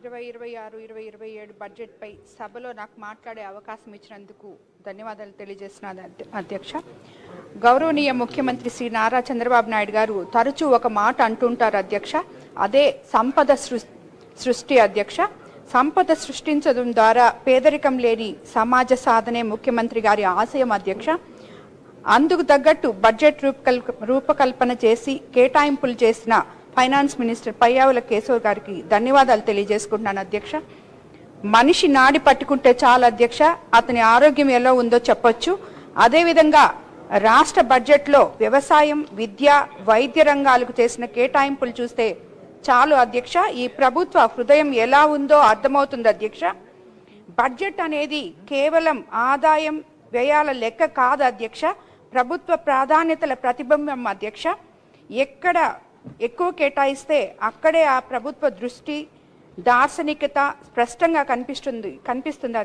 2026-2027 బడ్జెట్పై సభలో నాకు మాట్లాడే అవకాశం ఇచ్చినందుకు ధన్యవాదాలు తెలియజేస్తున్నాను అధ్యక్ష. గౌరవనీయ ముఖ్యమంత్రి శ్రీ నారా చంద్రబాబు నాయుడు గారు తరచూ ఒక మాట అంటుంటారు అధ్యక్ష, అదే సంపద సృష్టి అధ్యక్ష. సంపద సృష్టించడం ద్వారా పేదరికం లేని సమాజ సాధనే ముఖ్యమంత్రి గారి ఆశయం అధ్యక్ష. అందుకు తగ్గట్టు బడ్జెట్ రూపకల్పన చేసి కేటాయింపులు చేసిన ఫైనాన్స్ మినిస్టర్ పయ్యావుల కేశవ్ గారికి ధన్యవాదాలు తెలియజేసుకుంటున్నాను అధ్యక్ష. మనిషి నాడి పట్టుకుంటే చాలు అధ్యక్ష, అతని ఆరోగ్యం ఎలా ఉందో చెప్పొచ్చు. అదేవిధంగా రాష్ట్ర బడ్జెట్లో వ్యవసాయం, విద్య, వైద్య రంగాలకు చేసిన కేటాయింపులు చూస్తే చాలు అధ్యక్ష, ఈ ప్రభుత్వ హృదయం ఎలా ఉందో అర్థమవుతుంది అధ్యక్ష. బడ్జెట్ అనేది కేవలం ఆదాయం వ్యయాల లెక్క కాదు అధ్యక్ష, ప్రభుత్వ ప్రాధాన్యతల ప్రతిబింబం అధ్యక్ష. ఎక్కడ ఎక్కువ కేటాయిస్తే అక్కడే ఆ ప్రభుత్వ దృష్టి, దార్శనికత స్పష్టంగా కనిపిస్తుంది